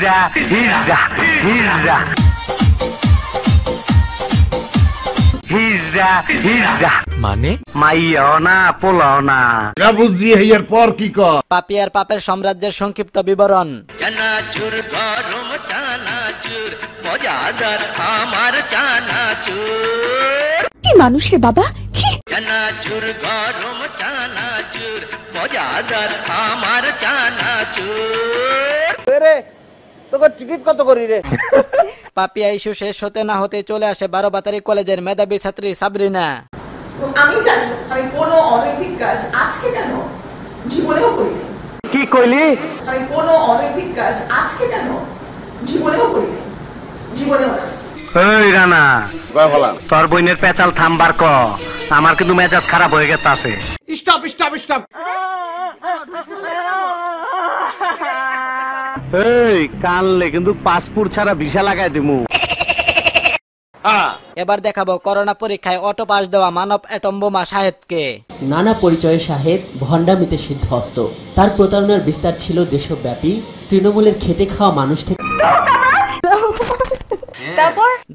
হিজড়া হিজড়া হিজড়া হিজড়া হিজড়া মানে মাইয়াও না পোলাও না বুঝি এর পর কি কর পাপিয়ার পাপের সাম্রাজ্যের সংক্ষিপ্ত বিবরণ। চানাচুর গরম চানাচুর মজাদার আমার চানাচুর। কি মানুষ রে বাবা, ছি। চানাচুর গরম চানাচুর মজাদার আমার চানাচুর। রে তোর টিকিট কত করি রে? পাপিয়া ইস্যু শেষ হতে না হতে চলে আসে 12 বাতারি কলেজের মেধাবী ছাত্রী সাবরিনা। আমি জানি আমি কোনো অনৈতিক কাজ আজকে কেন জীবনেও করিনি। কি কইলি? আমি কোনো অনৈতিক কাজ আজকে কেন জীবনেও করিনি, জীবনেও না। এই রানা তোর বোনের পেঁচাল থামবার ক, আমার কিন্তু মেজাজ খারাপ হয়ে গেছে আছে। Stop stop stop. এই কানলে কিন্তু পাসপোর্ট ছাড়া ভিসা লাগাই দিমু। এবার দেখাবো করোনা পরীক্ষায় অটো পাস দেওয়া মানব অ্যাটম বোমা শাহেদকে। নানা পরিচয়ে শাহেদ ভণ্ডামিতে সিদ্ধহস্ত। তার প্রতারণার বিস্তার ছিল দেশব্যাপী। তৃণমূলের খেটে খাওয়া মানুষ থেকে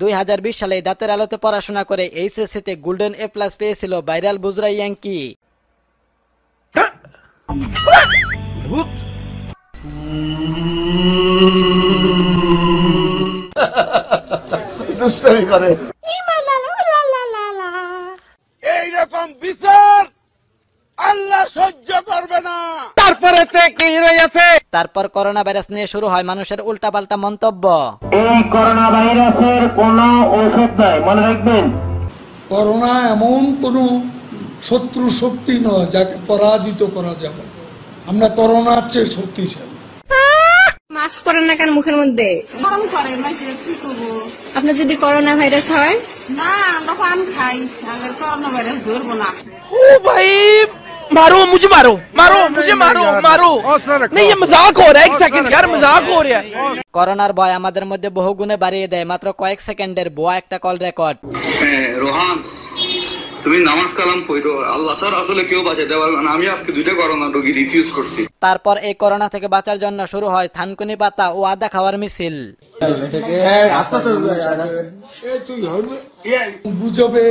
2020 সালে দাঁতের আলোতে পড়াশোনা করে এইচএসসিতে গোল্ডেন এ প্লাস পেয়েছিল ভাইরাল বুজরা ইয়াঙ্কি। দুষ্টামি করে। এইরকম বিচার আল্লাহ সহ্য করবে না। তারপর করোনা ভাইরাস নিয়ে শুরু হয় মানুষের উল্টাপাল্টা মন্তব্য। এই করোনা ভাইরাসের কোনো ঔষধ নাই, মনে রাখবেন। করোনা এমন কোন শত্রু শক্তি নয় যাকে পরাজিত করা যাবে। আমরা করোনার চেয়ে শক্তিশালী। মাস্ক পরেন না কেন মুখের মধ্যে? গরম করে মাইকে কি করবো? আপনার যদি করোনা ভাইরাস হয়? না আমরা পান খাই, আগে করোনা ভাইরাস ধরবো না। ও ভাই मारो मुझे, मारो मारो मुझे, मारो मारो। नहीं ये मजाक हो रहा है, एक सेकंड यार, मजाक हो रहा है। করোনার ভয় আমাদের মধ্যে বহু গুণে বাড়িয়ে দেয় মাত্র কয়েক সেকেন্ডের ভুয়া একটা কল রেকর্ড। রোহান তুমি নামাজ কালাম পড়ো, আল্লাহ ছাড়া আসলে কেউ বাঁচাতে পারবে না। আমি আজকে 2টা করোনা রোগী রিফিউজ করছি। তারপর এই করোনা থেকে বাঁচার জন্য শুরু হয় থানকুনি পাতা ও আদা খাওয়ার মিছিল। গুজবে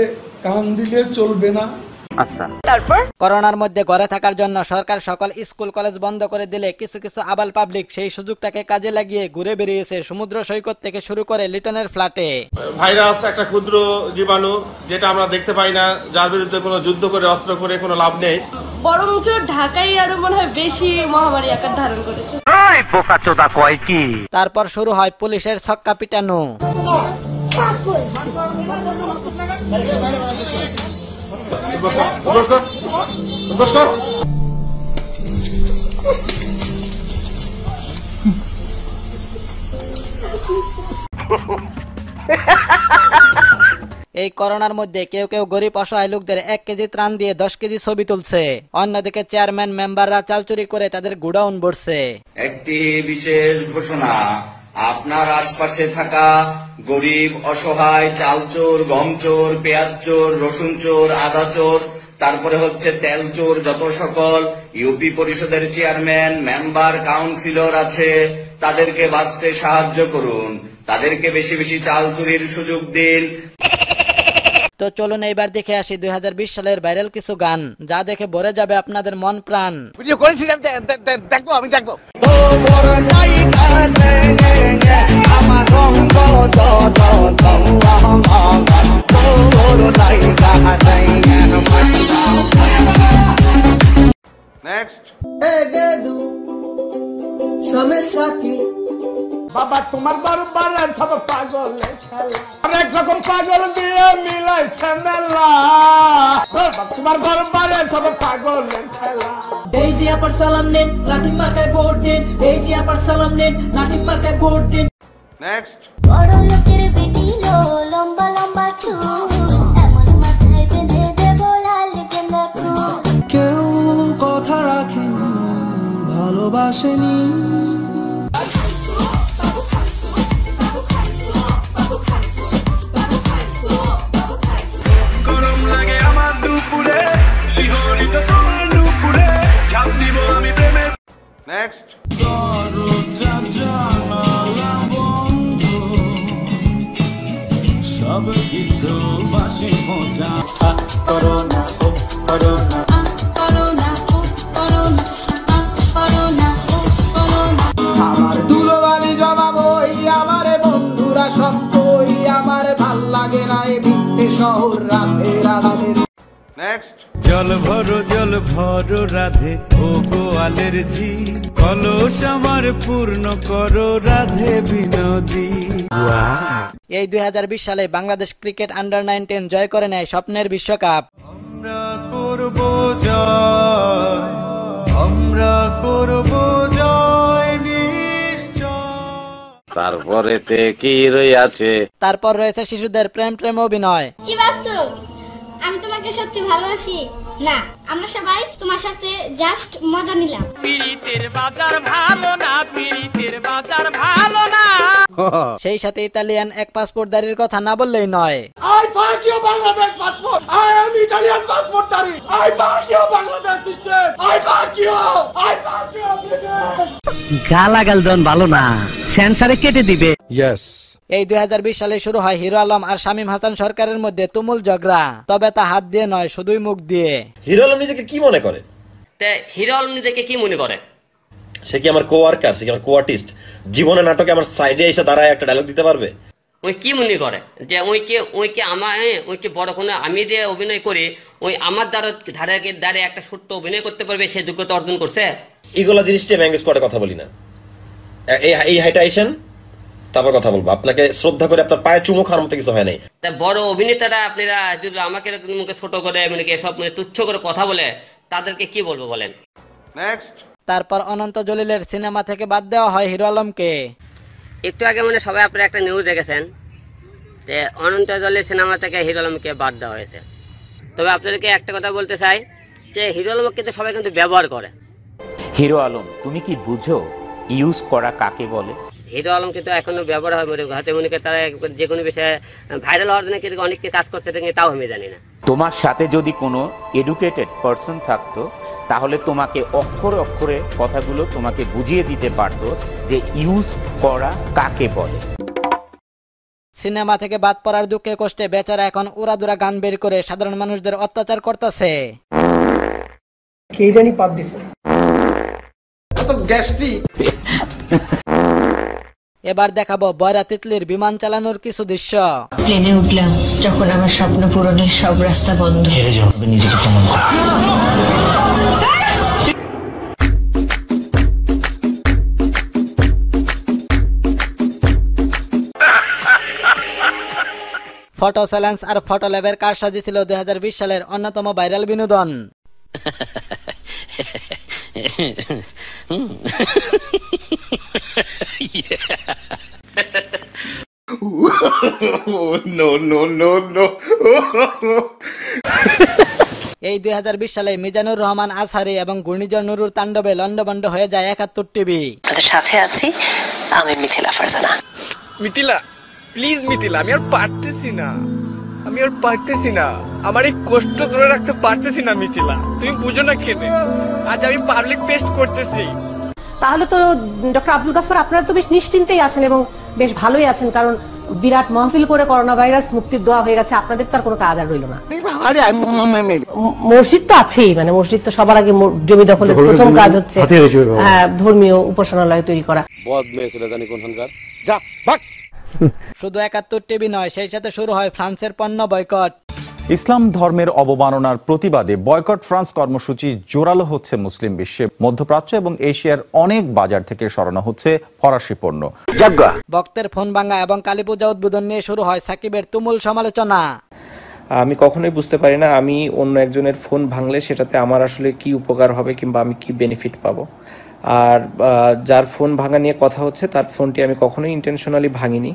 কান দিলে চলবে না। আচ্ছা, করোনার মধ্যে ঘরে থাকার জন্য সরকার সকল স্কুল কলেজ বন্ধ করে দিলে কিছু কিছু আবাল পাবলিক সেই সুযোগটাকে কাজে লাগিয়ে ঘুরে বেরিয়েছে সমুদ্র সৈকত থেকে শুরু করে লিটনের ফ্ল্যাটে। ভাইরাস একটা ক্ষুদ্র জীবাণু, যেটা আমরা দেখতে পাই না, যার বিরুদ্ধে কোনো যুদ্ধ করে অস্ত্র করে কোনো লাভ নেই। বরঞ্চ ঢাকায় আরো মনে হয় বেশি মহামারী আকার ধারণ করেছে। ওই বোকাচোদা কয় কি? তারপর শুরু হয় পুলিশের ছক্কা পিটানো। এই করোনার মধ্যে কেউ কেউ গরিব অসহায় লোকদের 1 কেজি ত্রাণ দিয়ে 10 কেজি ছবি তুলছে। অন্যদিকে চেয়ারম্যান মেম্বাররা চাল চুরি করে তাদের গোডাউন ভরছে। একটি বিশেষ ঘোষণা, আপনার আশপাশে থাকা গরিব অসহায় চাল চোর, গম চোর, পেঁয়াজ চোর, রসুন চোর, আদা চোর, তারপরে হচ্ছে তেল চোর, যত সকল ইউপি পরিষদের চেয়ারম্যান মেম্বার কাউন্সিলর আছে তাদেরকে বাঁচতে সাহায্য করুন, তাদেরকে বেশি বেশি চাল চুরির সুযোগ দিন। তো চলুন এইবার দেখে আসি 2020 সালের ভাইরাল কিছু গান, যা দেখে ভরে যাবে আপনাদের মন প্রাণ। ভিডিও করেছিলাম, দেখবো আমি দেখবো। নেক্সট। সমস্যা কি বাবা তোমার দরবারে সব পাগল খেলা, অনেক রকম পাগল দিয়ে মিলাইছে মেলা। তোমার দরবারে সব পাগল খেলা। এই যে আপার সালাম নেন, লাঠি মার্কায় ভোট দিন। এই যে আপার সালাম নেন, লাঠি মার্কায় ভোট দিন। নেক্সট। বড় লোকের বেটি লো, লম্বা লম্বা চুল, এমন মাথায় বেঁধে দেব লাল গেন্দা ফুল। কেউ কথা রাখেনি, ভালোবাসেনি। গরম লাগে আমার দুপুরে, শিহরিত তোমার দুপুরে, ঝাঁপ দিব আমি প্রেমের। নেক্সট। সব কিছু বাসি মজা করোনা ও করোনা আমার দুলোবালি জমাবই আমার বন্ধুরা সব কই আমার ভাল লাগে না এ ভিত্তি শহর রাতের আড়ালে জল ভরো রাধে ও গোয়ালের ঝি কলস আমার পূর্ণ করো রাধে বিনোদী। এই 2020 সালে বাংলাদেশ ক্রিকেট আন্ডার-19 জয় করে নেয় স্বপ্নের বিশ্বকাপ। আমরা করব জয়, আমরা করব জয় নিশ্চয়। তারপরে কি রয়েছে? তারপর রয়েছে শিশুদের প্রেম অভিনয়। কি ভাবছো আমি তোমাকে সত্যি ভালোবাসি? না, আমরা সবাই তোমার সাথে জাস্ট মজা নিলাম। পিরিতের বাজার ভালো না, পিরিতের বাজার ভালো না। সেই সাথে ইতালিয়ান এক পাসপোর্টধারীর কথা না বললেই নয়। I fuck you Bangladesh passport. I am Italian passport দারি। I fuck you Bangladesh state. I fuck you. I fuck you. গালাগাল দন ভালো না, সেন্সারে কেটে দিবে। ইয়েস। এই 2020 সালে শুরু হয় হিরো আলম আর শামীম হাসান সরকারের মধ্যে তুমুল ঝগড়া, তবে তা হাত দিয়ে নয়, শুধুই মুখ দিয়ে। হিরো আলম নিজেকে কি মনে করে? হিরো আলম নিজেকে কি মনে করে? সে কি আমার কোয়ার্কার, সে কি আমার কোয়ার্টিস্ট? জীবনে নাটকে আমার সাইডে এসে দাঁড়ায় একটা ডায়লগ দিতে পারবে? ওই কি মনে করে যে ওইকে আমার ওইকে বড় কোনো আমি দিয়ে অভিনয় করি, ওই আমার দ্বারা একটা ছোট্ট অভিনয় করতে পারবে, সে যোগ্যতা অর্জন করছে? এগুলো জিনিসটা ম্যাঙ্গো স্কোয়াডে কথা বলি না। এই হাইটা আইসেন, তারপর কথা বলবো। আপনাকে শ্রদ্ধা করে আপনার পায়ে চুমু খাওয়ার মতো কিছু হয় নাই। তা বড় অভিনেতারা আপনারা যদি আমাকে মুখে ছোট করে মানে সব মানে তুচ্ছ করে কথা বলে, তাদেরকে কি বলবো বলেন? নেক্সট। তারপর অনন্ত জলিলের সিনেমা থেকে বাদ দেওয়া হয় হিরো আলমকে। একটু আগে মানে সবাই আপনারা একটা নিউজ দেখেছেন যে অনন্ত জলিল সিনেমা থেকে হিরো আলমকে বাদ দেওয়া হয়েছে। তবে আপনাদেরকে একটা কথা বলতে চাই যে হিরো আলমকে কিন্তু সবাই কিন্তু ব্যবহার করে। হিরো আলম তুমি কি বুঝো ইউজ করা কাকে বলে? হিরো আলম কিন্তু এখনো ব্যবহার হয়, হাতে মনে করে তারা যে কোনো বিষয়ে ভাইরাল হওয়ার জন্য কিন্তু অনেককে কাজ করছে, তাও আমি জানি না। তোমার সাথে যদি কোনো এডুকেটেড পারসন থাকতো তাহলে তোমাকে অক্ষরে অক্ষরে কথাগুলো তোমাকে বুঝিয়ে দিতে পারতো যে ইউজ করা কাকে বলে। সিনেমা থেকে বাদ পড়ার দুঃখে কষ্টে বেচারা এখন উড়াদুরা গান বের করে সাধারণ মানুষদের অত্যাচার করতেছে। কে জানি পাত দিছে। এবার দেখাবো বয়রা তিতলির বিমান চালানোর কিছু দৃশ্য। প্লেনে উঠলাম যখন আমার স্বপ্ন পূরণের সব রাস্তা বন্ধ। হেরে যাও, নিজেকে প্রমাণ করো। ফটো চ্যালেঞ্জ আর ফটো ল্যাবের কারসাজি ছিল 2020 সালের অন্যতম ভাইরাল বিনোদন। এই 2020 সালে মিজানুর রহমান আজহারি এবং ঘূর্ণিঝড় নুরুর তাণ্ডবে লন্ডভন্ড হয়ে যায় 71 টিভি। তাদের সাথে আছি আমি মিথিলা ফারজানা। মিথিলা প্লিজ, মিথিলা আমি আর পারতেছি না, আমার এই কষ্ট ধরে রাখতে পারতেছি না মিথিলা, তুমি বুঝো না কেন? আজ আমি পাবলিক পেস্ট করতেছি। তাহলে তো ডক্টর আব্দুল গাফফার আপনারা তো বেশ নিশ্চিন্তেই আছেন এবং বেশ ভালোই আছেন, কারণ বিরাট মাহফিল করে করোনা ভাইরাস মুক্তির দোয়া হয়ে গেছে, আপনাদের তো আর কোনো কাজ আর রইল না। মসজিদ তো আছেই, মানে মসজিদ তো সবার আগে জমি দখলের প্রথম কাজ হচ্ছে ধর্মীয় উপাসনালয় তৈরি করা। শুধু 71 টিভি নয়, সেই সাথে শুরু হয় ফ্রান্সের পণ্য বয়কট। ইসলাম ধর্মের অবমাননার প্রতিবাদে বয়কট ফ্রান্স কর্মসূচি জোরালো হচ্ছে মুসলিম বিশ্বে। মধ্যপ্রাচ্য এবং এশিয়ার অনেক বাজার থেকে সরানো হচ্ছে ফরাসি পণ্য। ভক্তের ফোন ভাঙা এবং কালীপূজা উদ্বোধন নিয়ে শুরু হয় সাকিবের তুমুল সমালোচনা। আমি কখনোই বুঝতে পারি না আমি অন্য একজনের ফোন ভাঙলে সেটাতে আমার আসলে কি উপকার হবে কিংবা আমি কি বেনিফিট পাবো। আর যার ফোন ভাঙা নিয়ে কথা হচ্ছে তার ফোনটি আমি কখনোই ইন্টেনশনালি ভাঙিনি।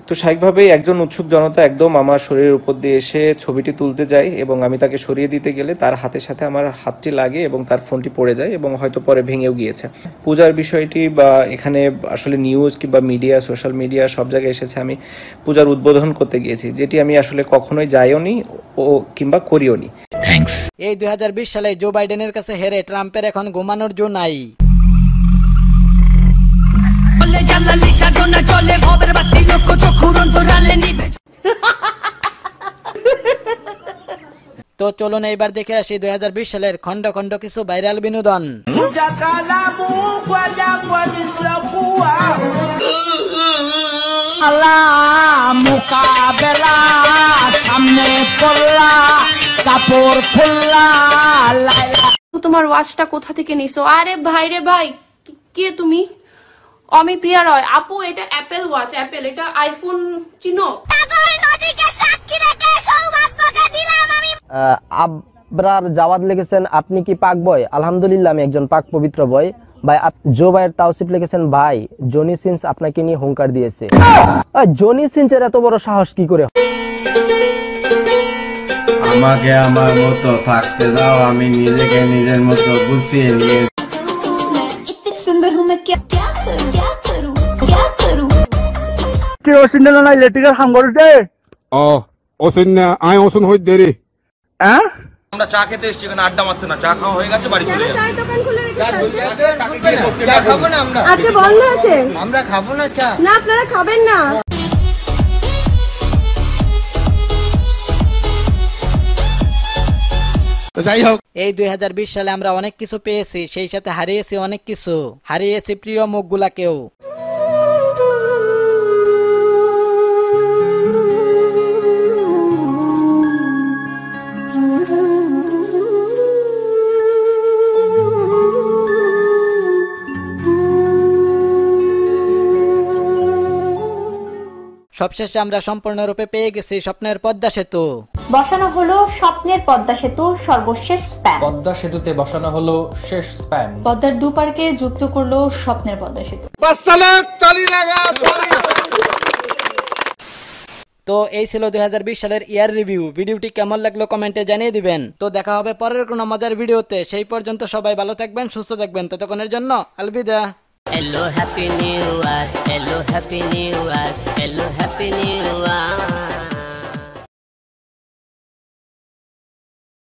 তো স্বাভাবিকভাবেই একজন উৎসুক জনতা একদম আমার শরীরের উপর দিয়ে এসে ছবিটি তুলতে যায় এবং আমি তাকে সরিয়ে দিতে গেলে তার হাতের সাথে আমার হাতটি লাগে এবং তার ফোনটি পড়ে যায় এবং হয়তো পরে ভেঙেও গিয়েছে। পূজার বিষয়টি বা এখানে আসলে নিউজ কিংবা মিডিয়া, সোশ্যাল মিডিয়া সব জায়গায় এসেছে আমি পূজার উদ্বোধন করতে গিয়েছি, যেটি আমি আসলে কখনোই যাইওনি ও কিংবা করিওনি। থ্যাঙ্কস। এই 2020 সালে জো বাইডেনের কাছে হেরে ট্রাম্পের এখন ঘুমানোর জো নাই। তো চলুন এইবার দেখে আসি 2020 সালের খন্ড খন্ড কিছু ভাইরাল বিনোদন। তোমার ওয়াচটা কোথা থেকে নিছো? আরে ভাই রে ভাই, কে তুমি? আমি প্রিয়া রয়। আপু এটা অ্যাপেল ওয়াচ, অ্যাপেল, এটা আইফোন চিনো? আবরার জাওয়াদ লিখেছেন আপনি কি পাক বয়? আলহামদুলিল্লাহ আমি একজন পাক পবিত্র বয়। ভাই জো ভাইয়ের তাওসিফ লিখেছেন ভাই জনি সিন্স আপনাকে নিয়ে হুঙ্কার দিয়েছে। জনি সিন্সের এত বড় সাহস কি করে? আমাকে আমার মতো থাকতে দাও, আমি নিজেকে নিজের মতো গুছিয়ে নিয়ে। सुंदर हूँ मैं क्या क्या करूँ क्या करूँ क्या करूँ ওসিনলা নাই লেটিকার হাম করতে ওসিন আই ওসিন হই দেরি আমরা চা খেতে এসেছি, এখানে আড্ডা মারতে না, চা খাওয়া হয়ে গেছে, বাড়ি চলে যাবো। চা খাবো না আমরা, আজকে বন্ধ আছে, আমরা খাবো না চা। না আপনারা খাবেন না। যাই হোক, এই 2020 সালে আমরা অনেক কিছু পেয়েছি, সেই সাথে হারিয়েছি অনেক কিছু, হারিয়েছি প্রিয় মুখগুলাকেও। সবশেষে আমরা সম্পূর্ণরূপে পেয়ে গেছি স্বপ্নের পদ্মা সেতু। বসানো হলো স্বপ্নের পদ্মা সেতু সর্বশেষ স্প্যান। পদ্মা সেতুতে বসানো হলো শেষ স্প্যান। পদ্মার দুপারকে যুক্ত করলো স্বপ্নের পদ্মা সেতু। তো এই ছিল 2020 সালের ইয়ার রিভিউ। ভিডিওটি কেমন লাগলো কমেন্টে জানিয়ে দিবেন। তো দেখা হবে পরের কোনো মজার ভিডিওতে। সেই পর্যন্ত সবাই ভালো থাকবেন, সুস্থ থাকবেন। ততক্ষণের জন্য Alvida. Hello happy new year, hello happy new year, hello happy new year.